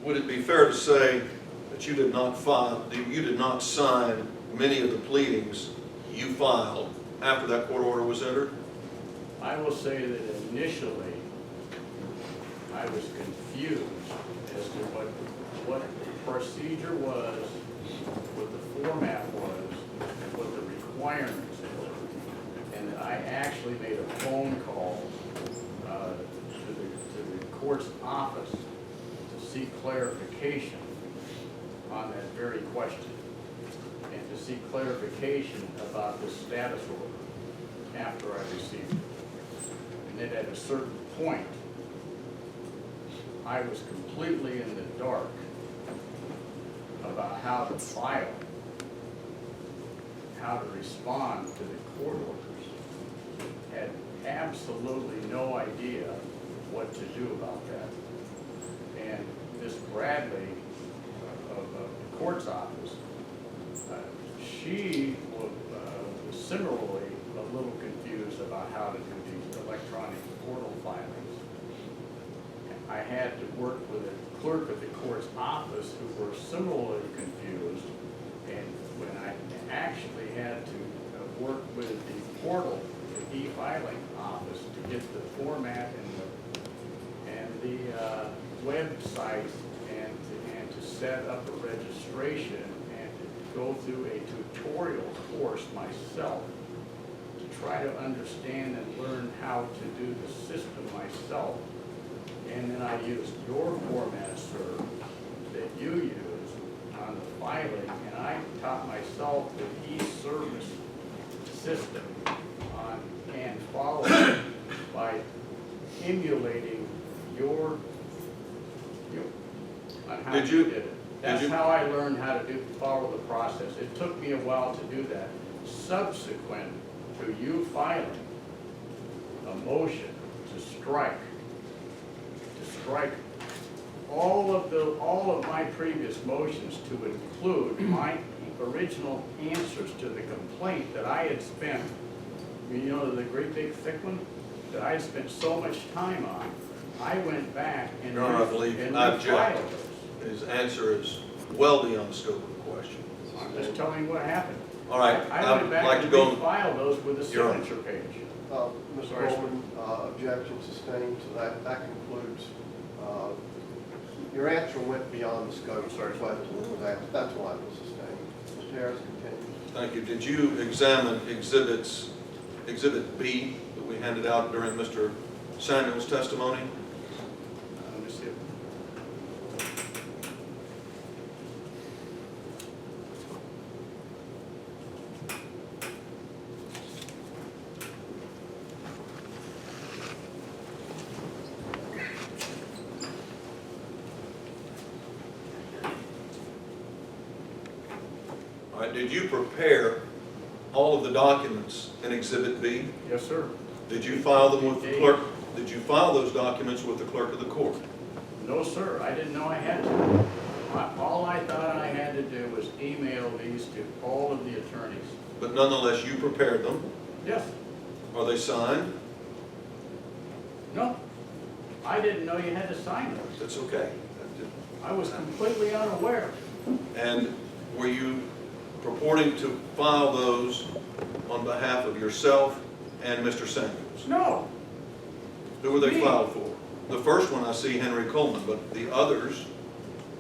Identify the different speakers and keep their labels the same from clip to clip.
Speaker 1: would it be fair to say that you did not file, that you did not sign many of the pleadings you filed after that court order was entered?
Speaker 2: I will say that initially, I was confused as to what the procedure was, what the format was, and what the requirements were. And that I actually made a phone call to the court's office to seek clarification on that very question, and to seek clarification about the status order after I received it. And then at a certain point, I was completely in the dark about how to file, how to respond to the court orders. Had absolutely no idea what to do about that. And Miss Bradley of the court's office, she was similarly a little confused about how to do these electronic portal filings. I had to work with a clerk of the court's office who were similarly confused, and when I actually had to work with the portal, the e-filing office, to get the format and the website and to set up a registration and to go through a tutorial course myself to try to understand and learn how to do the system myself. And then I used your format, sir, that you use on the filing, and I taught myself the e-service system and followed it by emulating your on how you did it. That's how I learned how to follow the process. It took me a while to do that. Subsequent to you filing a motion to strike all of my previous motions to include my original answers to the complaint that I had spent, you know, the great big thick one that I had spent so much time on. I went back and
Speaker 1: Your Honor, I believe I object. His answer is well beyond the scope of the question.
Speaker 2: I'm just telling you what happened.
Speaker 1: All right,
Speaker 2: I went back
Speaker 1: like
Speaker 2: and
Speaker 1: to go
Speaker 2: refiled those with a signature page.
Speaker 3: Mr. Kuhlman, objection sustained, so that concludes. Your answer went beyond the scope of the question. That's why it was sustained. Mr. Harris, continue.
Speaker 1: Thank you. Did you examine Exhibit B that we handed out during Mr. Samuel's testimony?
Speaker 2: Let me see it.
Speaker 1: All right, did you prepare all of the documents in Exhibit B?
Speaker 2: Yes, sir.
Speaker 1: Did you file them with the clerk? Did you file those documents with the clerk of the court?
Speaker 2: No, sir. I didn't know I had to. All I thought I had to do was email these to all of the attorneys.
Speaker 1: But nonetheless, you prepared them.
Speaker 2: Yes.
Speaker 1: Are they signed?
Speaker 2: No. I didn't know you had to sign those.
Speaker 1: That's okay.
Speaker 2: I was completely unaware.
Speaker 1: And were you purporting to file those on behalf of yourself and Mr. Samuels?
Speaker 2: No.
Speaker 1: Who were they
Speaker 2: Me.
Speaker 1: filed for? The first one I see Henry Kuhlman, but the others,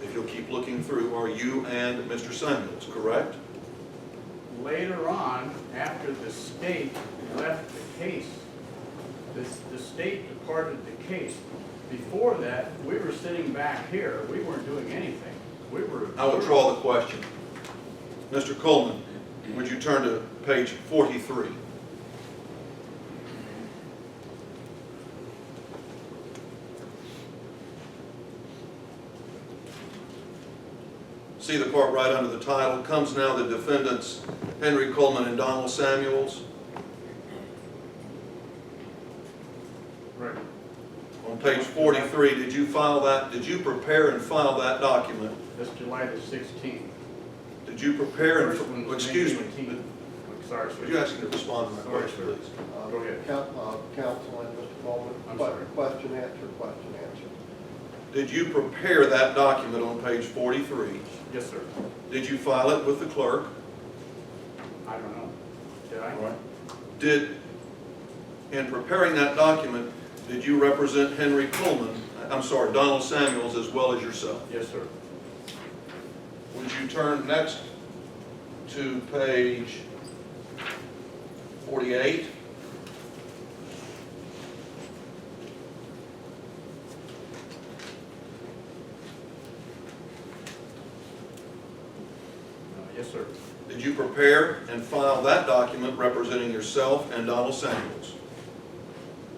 Speaker 1: if you'll keep looking through, are you and Mr. Samuels, correct?
Speaker 2: Later on, after the state left the case, the state departed the case. Before that, we were sitting back here. We weren't doing anything. We were.
Speaker 1: I withdraw the question. Mr. Kuhlman, would you turn to page 43? See the part right under the title, comes now the defendants Henry Kuhlman and Donald Samuels.
Speaker 2: Right.
Speaker 1: On page 43, did you file that, did you prepare and file that document?
Speaker 2: That's July the 16th.
Speaker 1: Did you prepare
Speaker 2: First
Speaker 1: and,
Speaker 2: one's
Speaker 1: excuse
Speaker 2: May
Speaker 1: me,
Speaker 2: 18th. Sorry, sir.
Speaker 1: would you ask me to respond to my
Speaker 2: Sorry,
Speaker 1: question,
Speaker 2: sir.
Speaker 1: please?
Speaker 2: Go ahead.
Speaker 3: Counsel and Mr. Kuhlman.
Speaker 2: I'm sorry.
Speaker 3: Question, answer, question, answer.
Speaker 1: Did you prepare that document on page 43?
Speaker 2: Yes, sir.
Speaker 1: Did you file it with the clerk?
Speaker 2: I don't know. Did I?
Speaker 1: Did, in preparing that document, did you represent Henry Kuhlman, Donald Samuels, as well as yourself?
Speaker 2: Yes, sir.
Speaker 1: Would you turn next to page 48?
Speaker 2: Yes, sir.
Speaker 1: Did you prepare and file that document representing yourself and Donald Samuels?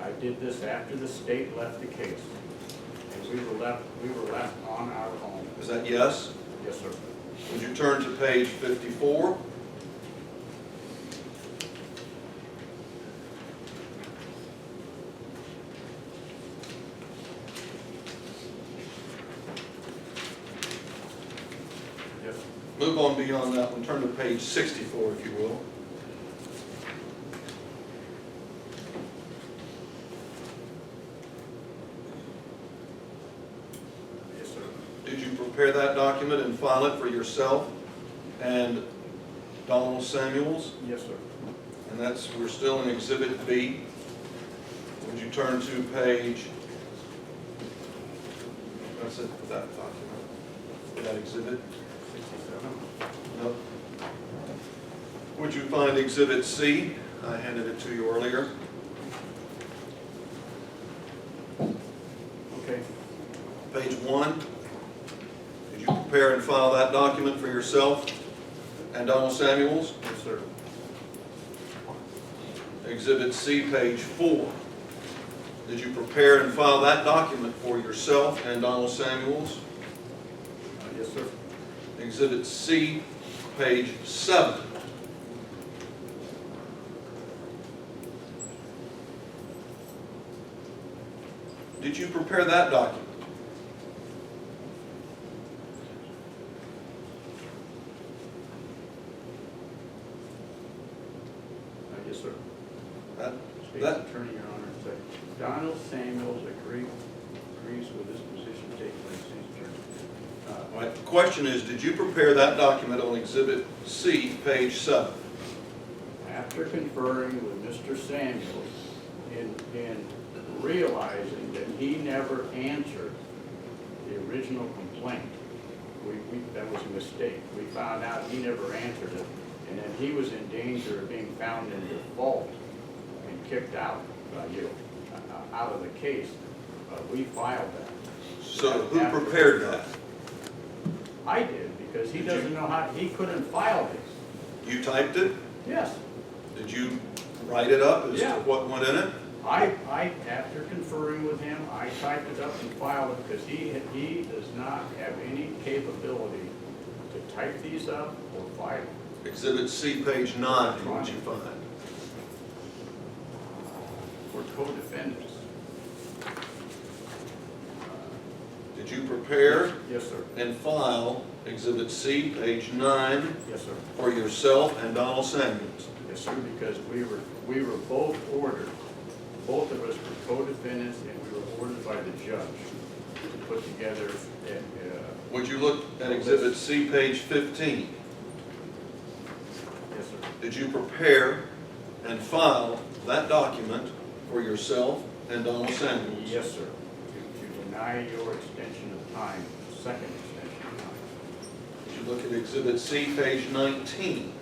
Speaker 2: I did this after the state left the case, and we were left on our own.
Speaker 1: Is that yes?
Speaker 2: Yes, sir.
Speaker 1: Would you turn to page 54?
Speaker 2: Yes.
Speaker 1: Move on beyond that one. Turn to page 64, if you will.
Speaker 2: Yes, sir.
Speaker 1: Did you prepare that document and file it for yourself and Donald Samuels?
Speaker 2: Yes, sir.
Speaker 1: And we're still in Exhibit B. Would you turn to page, that's it for that document, for that exhibit?
Speaker 2: 67.
Speaker 1: Nope. Would you find Exhibit C? I handed it to you earlier.
Speaker 2: Okay.
Speaker 1: Page 1. Did you prepare and file that document for yourself and Donald Samuels?
Speaker 2: Yes, sir.
Speaker 1: Exhibit C, page 4. Did you prepare and file that document for yourself and Donald Samuels?
Speaker 2: Yes, sir.
Speaker 1: Exhibit C, page 7. Did you prepare that document?
Speaker 2: Yes, sir. State's
Speaker 1: That-
Speaker 2: Attorney, Your Honor, said Donald Samuels agrees with this position taken by the State's Attorney.
Speaker 1: All right, the question is, did you prepare that document on Exhibit C, page 7?
Speaker 2: After conferring with Mr. Samuels in realizing that he never answered the original complaint, that was a mistake. We found out he never answered it, and that he was in danger of being found in default and kicked out out of the case. We filed that.
Speaker 1: So who prepared that?
Speaker 2: I did, because he doesn't know how, he couldn't file this.
Speaker 1: You typed it?
Speaker 2: Yes.
Speaker 1: Did you write it up as to
Speaker 2: Yeah.
Speaker 1: what went in it?
Speaker 2: After conferring with him, I typed it up and filed it, because he does not have any capability to type these up or file.
Speaker 1: Exhibit C, page 9, what did you find?
Speaker 2: We're co-defendants.
Speaker 1: Did you prepare
Speaker 2: Yes, sir.
Speaker 1: and file Exhibit C, page 9,
Speaker 2: Yes, sir.
Speaker 1: for yourself and Donald Samuels?
Speaker 2: Yes, sir, because we were both ordered, both of us were co-defendants, and we were ordered by the judge to put together
Speaker 1: Would you look at Exhibit C, page 15?
Speaker 2: yes, sir.
Speaker 1: Did you prepare and file that document for yourself and Donald Samuels?
Speaker 2: Yes, sir. To deny your extension of time, second extension of time.
Speaker 1: Did you look at Exhibit C, page 19?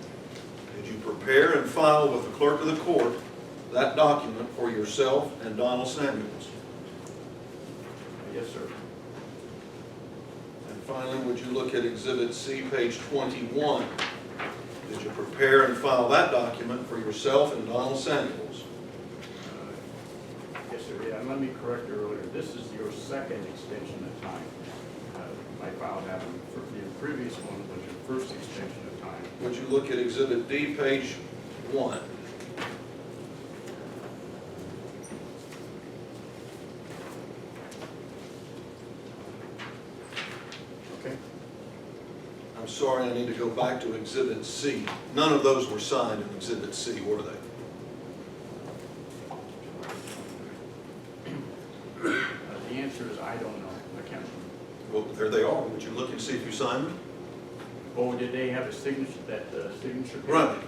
Speaker 1: Did you prepare and file with the clerk of the court that document for yourself and Donald Samuels?
Speaker 2: Yes, sir.
Speaker 1: And finally, would you look at Exhibit C, page 21? Did you prepare and file that document for yourself and Donald Samuels?
Speaker 2: Yes, sir. Yeah, and let me correct earlier. This is your second extension of time. I filed that one. The previous one was your first extension of time.
Speaker 1: Would you look at Exhibit D, page 1?
Speaker 2: Okay.
Speaker 1: I'm sorry, I need to go back to Exhibit C. None of those were signed in Exhibit C, were they?
Speaker 2: The answer is I don't know. I can't
Speaker 1: they are. Would you look and see if you signed them?
Speaker 2: Oh, did they have a signature, signature page?
Speaker 1: Right.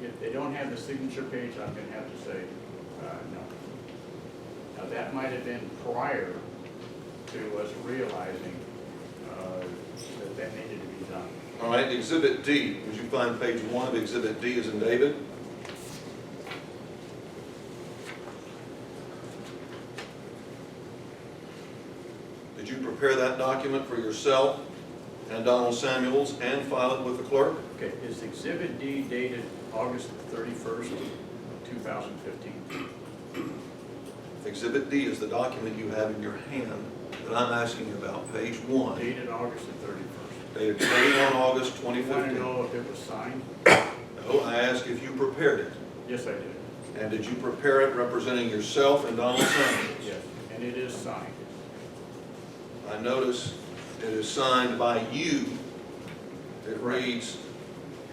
Speaker 2: If they don't have the signature page, I'm gonna have to say, no. Now, that might have been prior to us realizing, that needed to be done.
Speaker 1: All right, Exhibit D. Would you find page 1 of Exhibit D as in David? Did you prepare that document for yourself and Donald Samuels and file it with the clerk?
Speaker 2: Okay, is Exhibit D dated August 31st, 2015?
Speaker 1: Exhibit D is the document you have in your hand that I'm asking you about, page 1,
Speaker 2: Dated August 31st.
Speaker 1: dated 21 August
Speaker 2: You want to
Speaker 1: 2015.
Speaker 2: know if it was signed?
Speaker 1: No, I asked if you prepared it.
Speaker 2: Yes, I did.
Speaker 1: And did you prepare it representing yourself and Donald Samuels?
Speaker 2: Yes, and it is signed.
Speaker 1: I notice it is signed by you. It reads,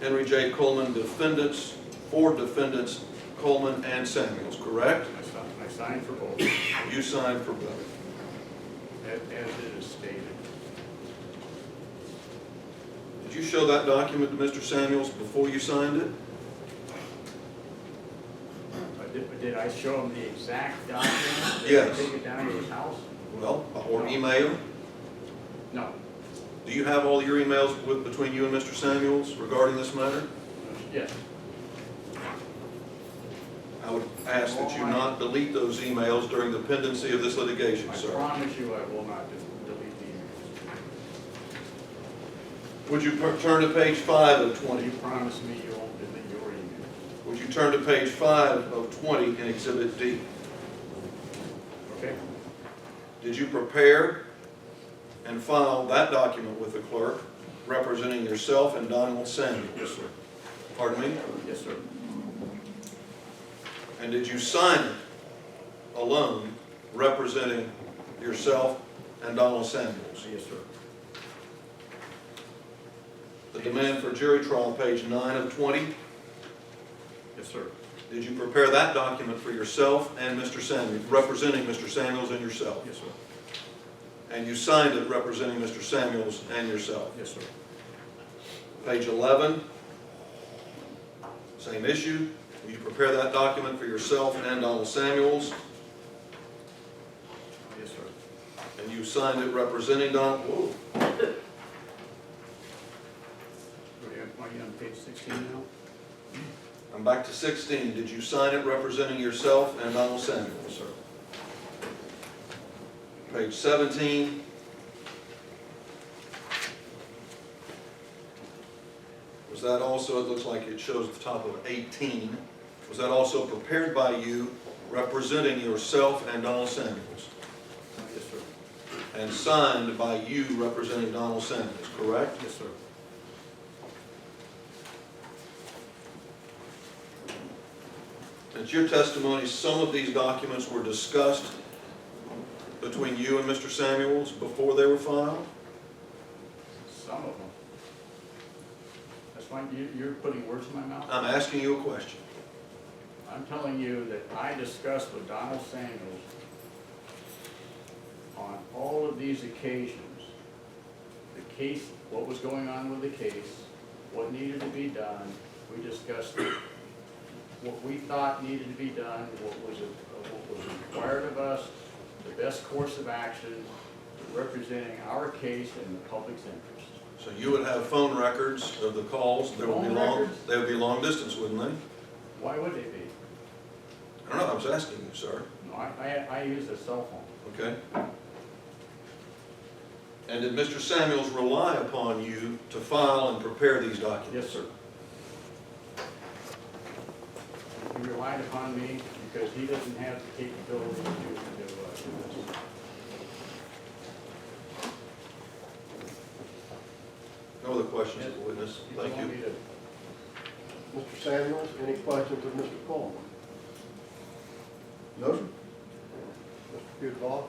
Speaker 1: Henry J. Kuhlman, defendants, for defendants, Kuhlman and Samuels, correct?
Speaker 2: I signed for both,
Speaker 1: You signed for both.
Speaker 2: as it is stated.
Speaker 1: Did you show that document to Mr. Samuels before you signed it?
Speaker 2: Did I show him the exact document? Did
Speaker 1: Yes.
Speaker 2: I take it down to his house?
Speaker 1: Well, or email?
Speaker 2: No.
Speaker 1: Do you have all your emails between you and Mr. Samuels regarding this matter?
Speaker 2: Yes.
Speaker 1: I would ask that you not delete those emails during the pendency of this litigation,
Speaker 2: I
Speaker 1: sir.
Speaker 2: promise you I will not delete the emails.
Speaker 1: Would you turn to page 5 of
Speaker 2: You
Speaker 1: 20?
Speaker 2: promise me you won't delete your emails.
Speaker 1: Would you turn to page 5 of 20 in Exhibit D?
Speaker 2: Okay?
Speaker 1: Did you prepare and file that document with the clerk representing yourself and Donald Samuels?
Speaker 2: Yes, sir.
Speaker 1: Pardon me?
Speaker 2: Yes, sir.
Speaker 1: And did you sign it alone representing yourself and Donald Samuels?
Speaker 2: Yes, sir.
Speaker 1: The demand for jury trial, page 9 of 20.
Speaker 2: Yes, sir.
Speaker 1: Did you prepare that document for yourself and Mr. Samuels, representing Mr. Samuels and yourself?
Speaker 2: Yes, sir.
Speaker 1: And you signed it representing Mr. Samuels and yourself?
Speaker 2: Yes, sir.
Speaker 1: Page 11, same issue. Will you prepare that document for yourself and Donald Samuels?
Speaker 2: Yes, sir.
Speaker 1: And you signed it representing Donald? Whoa.
Speaker 2: Are you on page 16 now?
Speaker 1: I'm back to 16. Did you sign it representing yourself and Donald Samuels?
Speaker 2: Yes, sir.
Speaker 1: Page 17. Was that also, it looks like it shows at the top of 18. Was that also prepared by you representing yourself and Donald Samuels?
Speaker 2: Yes, sir.
Speaker 1: And signed by you representing Donald Samuels, correct?
Speaker 2: Yes, sir.
Speaker 1: It's your testimony, some of these documents were discussed between you and Mr. Samuels before they were filed?
Speaker 2: Some of them. That's fine. You're putting words in my mouth?
Speaker 1: I'm asking you a question.
Speaker 2: I'm telling you that I discussed with Donald Samuels on all of these occasions, the case, what was going on with the case, what needed to be done. We discussed what we thought needed to be done, what was required of us, the best course of action, representing our case in the public's interest.
Speaker 1: So you would have phone records of the calls, they would be
Speaker 2: Phone
Speaker 1: long,
Speaker 2: records?
Speaker 1: they would be long distance, wouldn't they?
Speaker 2: Why would they be?
Speaker 1: I don't know, I was asking you, sir.
Speaker 2: No, I use a cell phone.
Speaker 1: Okay? And did Mr. Samuels rely upon you to file and prepare these documents?
Speaker 2: Yes, sir. He relied upon me because he doesn't have the capability to do this.
Speaker 1: No other questions of the witness? Thank
Speaker 2: want me
Speaker 1: you.
Speaker 2: to-
Speaker 3: Mr. Samuels, any questions of Mr. Kuhlman?
Speaker 4: No, sir.
Speaker 3: Mr. Kuhlman?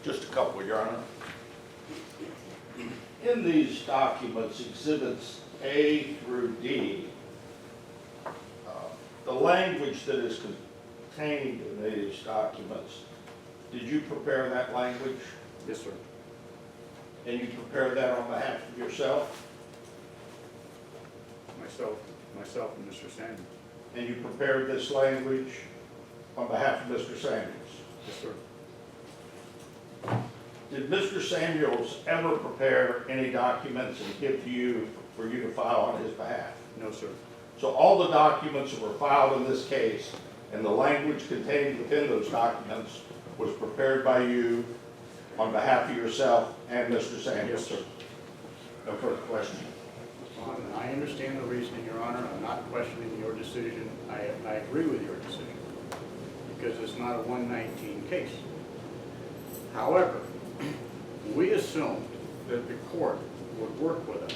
Speaker 4: Just a couple, Your Honor. In these documents, exhibits A through D, the language that is contained in these documents Did you prepare that language?
Speaker 2: Yes, sir.
Speaker 4: And you prepared that on behalf of yourself?
Speaker 2: Myself and Mr. Samuels.
Speaker 4: And you prepared this language on behalf of Mr. Samuels?
Speaker 2: Yes, sir.
Speaker 4: Did Mr. Samuels ever prepare any documents and give to you for you to file on his behalf?
Speaker 2: No, sir.
Speaker 4: So all the documents that were filed in this case and the language contained within those documents was prepared by you on behalf of yourself and Mr. Samuels?
Speaker 2: Yes, sir.
Speaker 4: No further question.
Speaker 2: I understand the reasoning, Your Honor. I'm not questioning your decision. I agree with your decision because it's not a 119 case. However, we assumed that the court would work with us.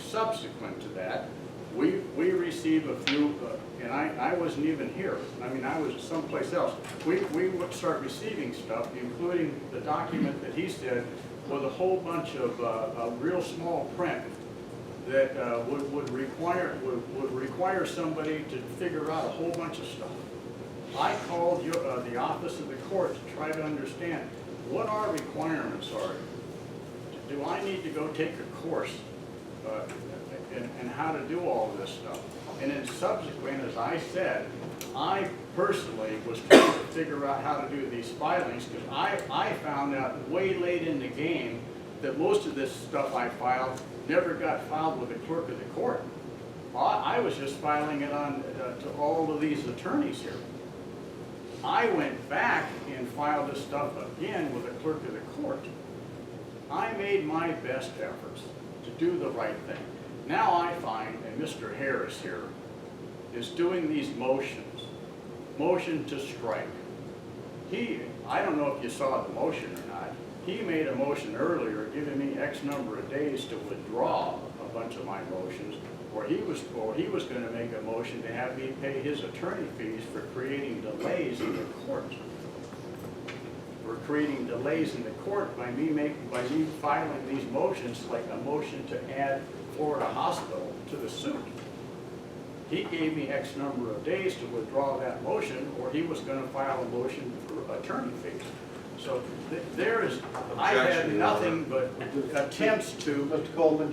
Speaker 2: Subsequent to that, we received a few, and I wasn't even here. I mean, I was someplace else. We would start receiving stuff, including the document that he said with a whole bunch of real small print that would require somebody to figure out a whole bunch of stuff. I called the office of the court to try to understand what our requirements are. Do I need to go take a course and how to do all of this stuff? And then subsequent, as I said, I personally was trying to figure out how to do these filings because I found out way late in the game that most of this stuff I filed never got filed with the clerk of the court. I was just filing it on to all of these attorneys here. I went back and filed this stuff again with the clerk of the court. I made my best efforts to do the right thing. Now I find that Mr. Harris here is doing these motions, motion to strike. I don't know if you saw the motion or not, he made a motion earlier giving me X number of days to withdraw a bunch of my motions, or he was going to make a motion to have me pay his attorney fees for creating delays in the court. For creating delays in the court by me filing these motions, like a motion to add Florida Hospital to the suit. He gave me X number of days to withdraw that motion, or he was going to file a motion for attorney fees. So I had nothing but attempts to.
Speaker 3: Mr. Kuhlman,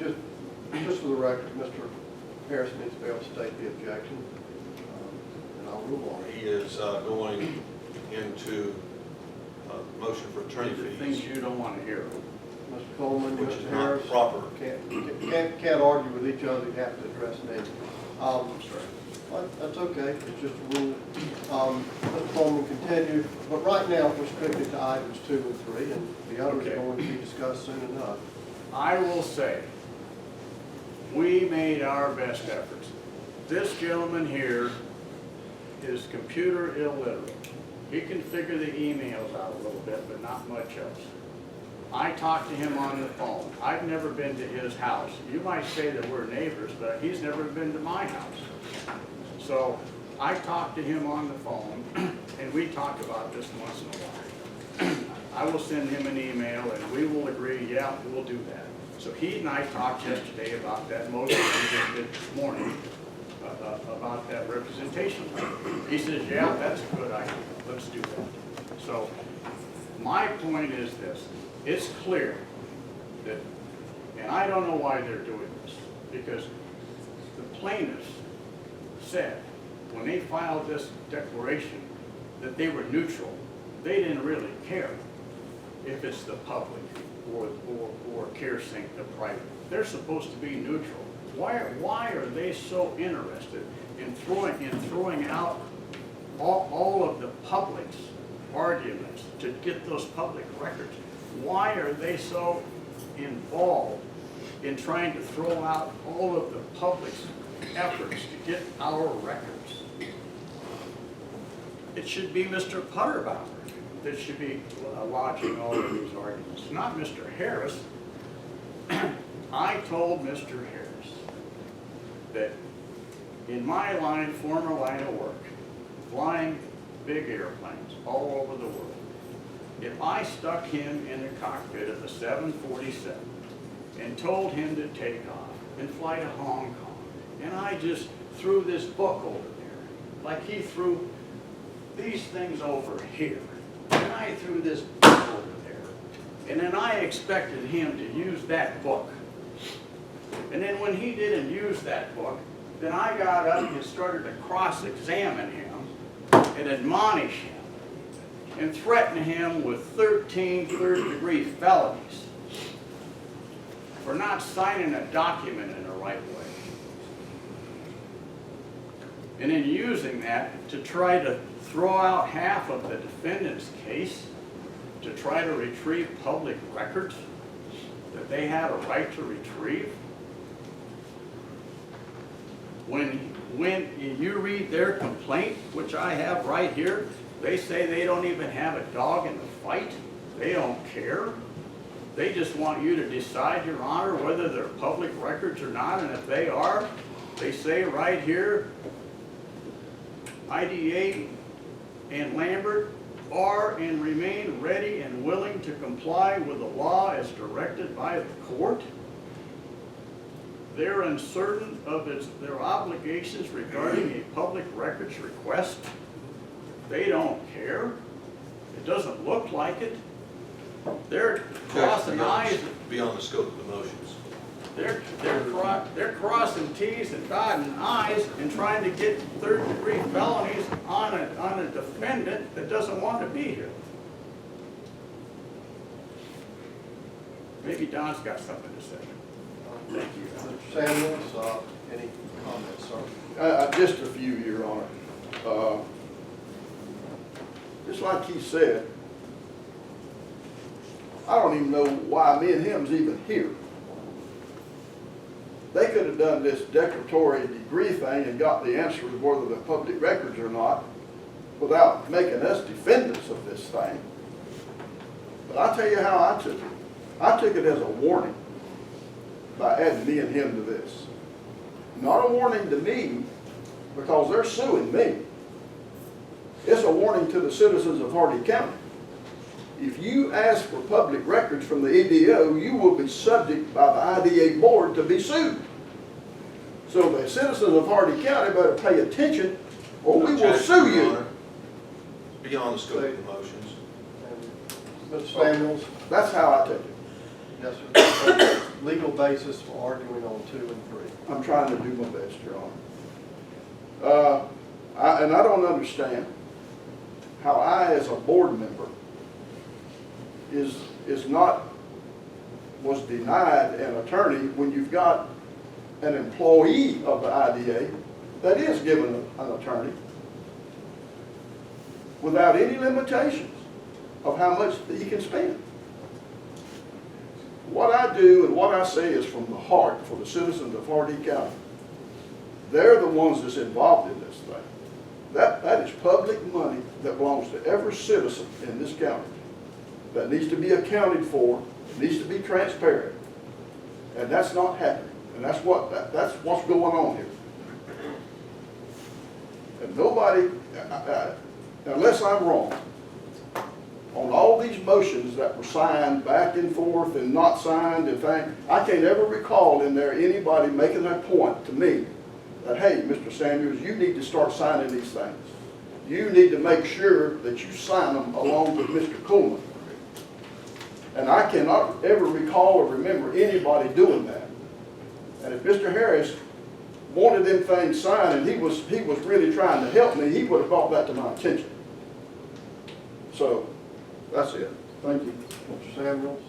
Speaker 3: just for the record, Mr. Harris needs to be able to state the objection, and I'll rule on it.
Speaker 1: He is going into motion for attorney
Speaker 2: These are
Speaker 1: fees,
Speaker 2: things you don't want to hear.
Speaker 3: Mr. Kuhlman,
Speaker 1: which is
Speaker 3: Mr.
Speaker 1: not
Speaker 3: Harris,
Speaker 1: proper.
Speaker 3: can't argue with each other. You have to address me.
Speaker 2: I'm sorry.
Speaker 3: Well, that's okay, it's just a rule. Mr. Coleman, continue, but right now we're strictly to items 2 and 3, and the others are
Speaker 2: Okay.
Speaker 3: going to be discussed soon enough.
Speaker 2: I will say, we made our best efforts. This gentleman here is computer illiterate. He can figure the emails out a little bit, but not much else. I talked to him on the phone. I've never been to his house. You might say that we're neighbors, but he's never been to my house. So I talked to him on the phone, and we talk about this once in a while. I will send him an email, and we will agree, yeah, we'll do that. So he and I talked yesterday about that motion we just did this morning, about that representation. He says, yeah, that's a good idea. Let's do that. So my point is this. It's clear that, and I don't know why they're doing this, because the plaintiffs said when they filed this declaration that they were neutral. They didn't really care if it's the public or CareSync, the private. They're supposed to be neutral. Why are they so interested in throwing out all of the public's arguments to get those public records? Why are they so involved in trying to throw out all of the public's efforts to get our records? It should be Mr. Putterbauer that should be lodging all of these arguments, not Mr. Harris. I told Mr. Harris that in my former line of work, flying big airplanes all over the world, if I stuck him in the cockpit of the 747 and told him to take off and fly to Hong Kong, and I just threw this book over there, like he threw these things over here, guy threw this book over there, and then I expected him to use that book. And then when he didn't use that book, then I got up and started to cross-examine him and admonish him and threaten him with 13 third-degree felonies for not signing a document in the right way. And then using that to try to throw out half of the defendant's case to try to retrieve public records that they had a right to retrieve. When you read their complaint, which I have right here, they say they don't even have a dog in the fight. They don't care. They just want you to decide, Your Honor, whether they're public records or not, and if they are, they say right here, IDA and Lambert are and remain ready and willing to comply with the law as directed by the court. They're uncertain of their obligations regarding a public records request. They don't care. It doesn't look like it. They're crossing eyes.
Speaker 1: Beyond the scope of the motions.
Speaker 2: They're crossing T's and dotting I's and trying to get third-degree felonies on a defendant that doesn't want to be here. Maybe Don's got something to say. Thank you.
Speaker 3: Mr. Samuels, any comments, sir?
Speaker 5: Just a few, Your Honor. Just like he said, I don't even know why me and him's even here. They could have done this declaratory degree thing and got the answer of whether they're public records or not without making us defendants of this thing. But I'll tell you how I took it. I took it as a warning by adding me and him to this. Not a warning to me because they're suing me. It's a warning to the citizens of Hardy County. If you ask for public records from the EDO, you will be subject by the IDA board to be sued. So the citizens of Hardy County better pay attention or we will
Speaker 1: Objection,
Speaker 5: sue
Speaker 1: Your
Speaker 5: you.
Speaker 1: Honor. Beyond the scope of the motions.
Speaker 3: And Mr. Samuels?
Speaker 5: That's how I take it.
Speaker 3: Yes, sir. Legal basis for arguing on 2 and 3.
Speaker 5: I'm trying to do my best, Your Honor. And I don't understand how I, as a board member, was denied an attorney when you've got an employee of the IDA that is given an attorney without any limitations of how much that he can spend. What I do and what I say is from the heart for the citizens of Hardy County. They're the ones that's involved in this thing. That is public money that belongs to every citizen in this county that needs to be accounted for, needs to be transparent. And that's not happening. And that's what's going on here. And nobody, unless I'm wrong, on all these motions that were signed back and forth and not signed and things, I can't ever recall in there anybody making a point to me that, hey, Mr. Samuels, you need to start signing these things. You need to make sure that you sign them along with Mr. Kuhlman. And I cannot ever recall or remember anybody doing that. And if Mr. Harris wanted them things signed and he was really trying to help me, he would have brought that to my attention. So, that's it. Thank you.
Speaker 3: Mr. Samuels?